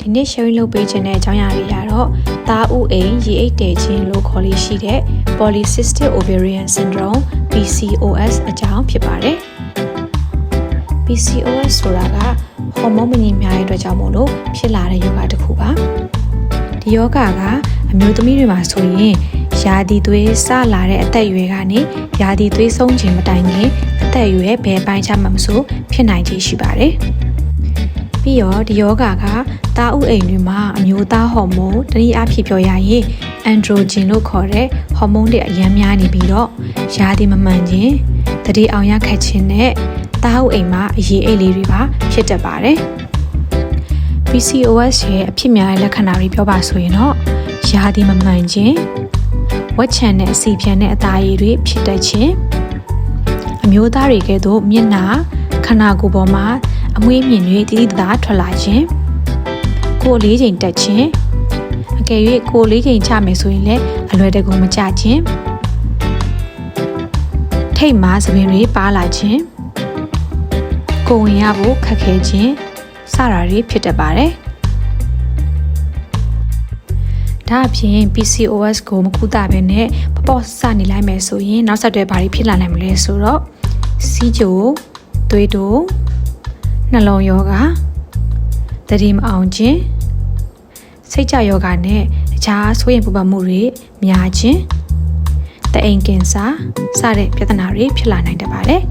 ဒီနေ့ sharing လုပ်ပေးခြင်းတဲ့အကြောင်းအရာတွေကတော့သားဥအိမ်ရေအိတ်တဲခြင်းလို့ခေါ်လေးရှိတဲ့ Polycystic Ovarian Syndrome PCOS အကြောင်းဖြစ်ပါတယ်။ PCOS ဆိုတာကဟော်မုန်းမညီမျှတဲ့အတွက်ကြောင့်မို့လို့ဖြစ်လာတဲ့ယောဂတစ်ခုပါ။ဒီယောဂကအမျိုးသမီးတွေမှာဆိုရင်ရာသီသွေးစလာတဲ့အသက်အရွယ်ကနေရာသီသွေးဆုံးခြင်းမတိုင်ခင်အသက်အရွယ်ဘယ်ပိုင်းခြားမှမဆိုဖြစ်နိုင်ခြေရှိပါတယ်။ပြီးတော့ဒီယောဂကသားဥအိမ်တွေမှာအမျိုးသားဟော်မုန်းတနည်းအားဖြင့်ပြောရရင် androgen လို့ခေါ်တဲ့ဟော်မုန်းတွေအများများနေပြီးတော့ရာသီမမှန်ခြင်းတတိအောင်ရခက်ခြင်းနဲ့သားဥအိမ်မှာအရေးအိတ်လေးတွေပါဖြစ်တတ်ပါတယ်။ PCOS ရဲ့အဖြစ်များတဲ့လက္ခဏာတွေပြောပါဆိုရင်တော့ရာသီမမှန်ခြင်းဝက်ချံနဲ့အစီဖြန်နဲ့အသားရည်တွေဖြစ်တတ်ခြင်းအမျိုးသားတွေကဲ့သို့မျက်နှာခန္ဓာကိုယ်ပေါ်မှာအမွှေးမြင်တွေတိတိတသားထွက်လာခြင်းကိုယ်လေးချိန်တက်ခြင်းအကယ်၍ကိုယ်လေးချိန်ချမယ်ဆိုရင်လည်းအလွယ်တကူမချခြင်းထိတ်မှာသပင်တွေပါလာခြင်းကိုယ်ဝင်ရဖို့ခက်ခဲခြင်းစတာတွေဖြစ်တတ်ပါတယ်ဒါအပြင် PCOS ကိုမကုသဘဲနဲ့ပေါ့စနေလိုက်မယ်ဆိုရင်နောက်ဆက်တွဲဘာတွေဖြစ်လာနိုင်မလဲဆိုတော့စီးကျိုသွေးတိုးနှလုံးယောဂသတိမအောင်ခြင်းစိတ်ကြယောဂနဲ့အခြားဆိုးရင်ပူပန်မှုတွေများခြင်းတအိမ်ကင်ဆာစတဲ့ပြဿနာတွေဖြစ်လာနိုင်တတ်ပါတယ်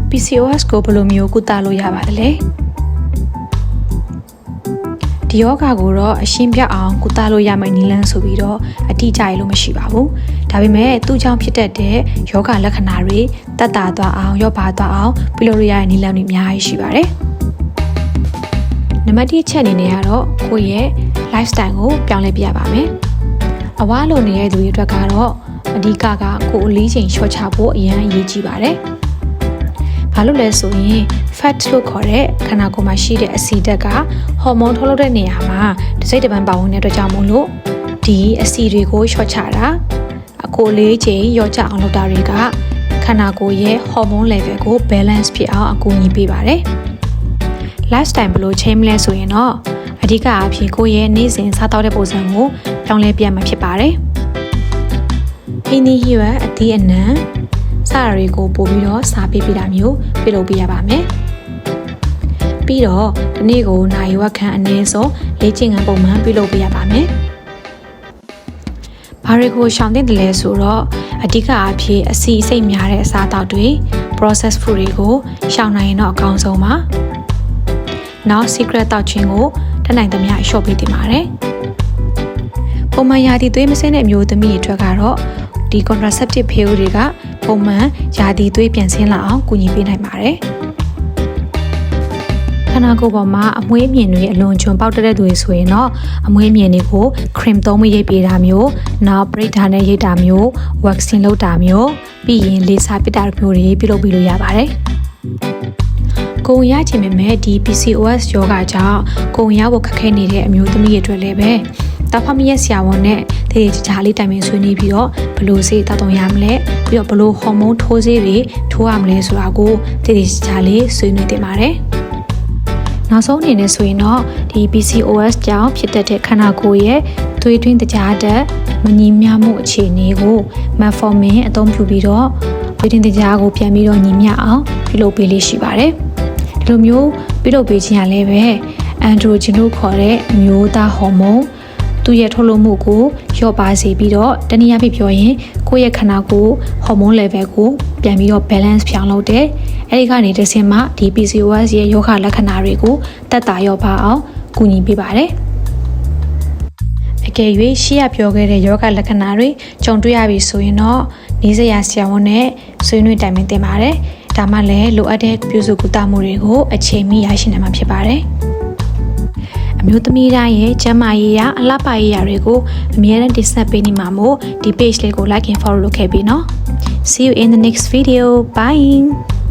PCOS ကိုဘယ်လိုမျိုးကုသလို့ရပါသလဲဒီယောဂကိုတော့အရှင်းပြအောင်ကုသလို့ရမယ့်နည်းလမ်းဆိုပြီးတော့အတိအကျရလို့မရှိပါဘူးဒါပေမဲ့သူ့ကြောင့်ဖြစ်တတ်တဲ့ယောဂလက္ခဏာတွေတက်တာသွားအောင်ရော့ပါသွားအောင်ပြုလုပ်ရတဲ့နည်းလမ်းတွေအများကြီးရှိပါတယ်နံပါတ်1ချက်အနေနဲ့ကတော့ကိုယ့်ရဲ့ lifestyle ကိုပြောင်းလဲပြရပါမယ်အဝါလိုနေတဲ့သူတွေအတွက်ကတော့အဓိကကကိုယ်အလေးချိန်လျှော့ချဖို့အရင်အရေးကြီးပါတယ်ဘာလို့လဲဆိုရင် fat လို့ခေါ်တဲ့ခန္ဓာကိုယ်မှာရှိတဲ့အဆီဓာတ်ကဟော်မုန်းထုတ်လုပ်တဲ့နေရာမှာတစ်စိတ်တစ်ပန်းပါဝင်တဲ့အတွက်ကြောင့်မို့လို့ဒီအဆီတွေကိုလျှော့ချတာအကိုလေးချိန်လျော့ချအောင်လုပ်တာတွေကခန္ဓာကိုယ်ရဲ့ဟော်မုန်း level ကို balance ဖြစ်အောင်အကူအညီပေးပါတယ် lifestyle ဘယ်လိုချိန်မလဲဆိုရင်တော့အဓိကအဖြစ်ကိုယ့်ရဲ့နေ့စဉ်စားသောက်တဲ့ပုံစံကိုပြောင်းလဲပြမှာဖြစ်ပါတယ်ဟင်းသီးဟျွက်အသီးအနှံစတာတွေကိုပို့ပြီးတော့စားပေးပြတာမျိုးပြုလုပ်ပေးရပါမယ်။ပြီးတော့ဒီနေ့ကိုနိုင်ဝက်ခန့်အနည်းဆုံးလေ့ကျင့်ခန်းပုံမှန်ပြုလုပ်ပေးရပါမယ်။ဘာတွေကိုရှောင်သင့်တယ်လဲဆိုတော့အဓိကအဖြစ်အစီအစိတ်များတဲ့အစားအသောက်တွေ process food တွေကိုရှောင်နိုင်ရင်တော့အကောင်းဆုံးပါ။နောက် secret တောက်ခြင်းကိုတတ်နိုင်သမျှလျှော့ပေးသင့်ပါတယ်။ပုံမှန်ရာသီသွေးမဆင်းတဲ့အမျိုးသမီးတွေအတွက်ကတော့ဒီ contraceptive pill တွေကပုံမှန်ရာသီသွေးပြန်ဆင်းလာအောင်ကူညီပေးနိုင်ပါတယ်။ခန္ဓာကိုယ်ပေါ်မှာအမွှေးမြင်တွေအလွန်ကျွံပေါက်တဲ့သူတွေဆိုရင်တော့အမွှေးမြင်တွေကို cream သုံးပြီးရိပ်ပေးတာမျိုးနောက်ပရိဒါနဲ့ရိပ်တာမျိုး waxing လုပ်တာမျိုးပြီးရင်လေစာပစ်တာမျိုးတွေပြုလုပ်ပြီးလို့ရပါတယ်။ကိုယ်ရချင်ပေမဲ့ဒီ PCOS ယောဂကြောင့်ကိုယ်ရဖို့ခက်ခဲနေတဲ့အမျိုးသမီးတွေအတွက်လည်းပဲတာဖမရဲ့ဆရာဝန်နဲ့တည်တည်ချာလေးတိုင်ပင်ဆွေးနွေးပြီးတော့ဘလို့ဆေးတောက်တုံရမလဲပြီးတော့ဘလို့ဟော်မုန်းထိုးဆေးတွေထိုးရမလဲဆိုတာကိုတည်တည်ချာလေးဆွေးနွေးတင်ပါတယ်နောက်ဆုံးအနေနဲ့ဆိုရင်တော့ဒီ PCOS ကြောင့်ဖြစ်တတ်တဲ့ခန္ဓာကိုယ်ရဲ့သွေးတွင်းတကြားတက်မညီမျှမှုအခြေအနေကို metformin အသုံးပြုပြီးတော့သွေးတွင်းတကြားကိုပြန်ပြီးတော့ညီမျှအောင်ပြုလုပ်ပေးလေးရှိပါတယ်ဒီလိုမျိုးပြုလုပ်ပေးခြင်းရလဲပဲ androgen လို့ခေါ်တဲ့အမျိုးသားဟော်မုန်းသူ့ရဲ့ထုတ်လုပ်မှုကိုလျော့ပါစေပြီးတော့တနည်းအားဖြင့်ပြောရင်ကိုယ့်ရဲ့ခန္ဓာကိုယ်ဟော်မုန်း level ကိုပြန်ပြီးတော့ balance ပြောင်းလုပ်တယ်။အဲဒီကနေတစ်ဆင့်မှဒီ PCOS ရဲ့ယောဂလက္ခဏာတွေကိုသက်သာရောပါအောင်ကူညီပေးပါတယ်။အကယ်၍ရှေ့ရပြောခဲ့တဲ့ယောဂလက္ခဏာတွေကြုံတွေ့ရပြီဆိုရင်တော့နေစရာဆရာဝန်နဲ့ဆွေးနွေးတိုင်ပင်သင့်ပါတယ်။ဒါမှလည်းလိုအပ်တဲ့ပြုစုကုသမှုတွေကိုအချိန်မီရရှိနိုင်မှာဖြစ်ပါတယ်။အမျိုးသမီးတိုင်းရဲ့ကျန်းမာရေးရအလှပရေးရတွေကိုအမြဲတမ်းတင်ဆက်ပေးနေမှာမို့ဒီ page လေးကို like and follow လုပ်ခဲ့ပြီနော် See you in the next video. Bye.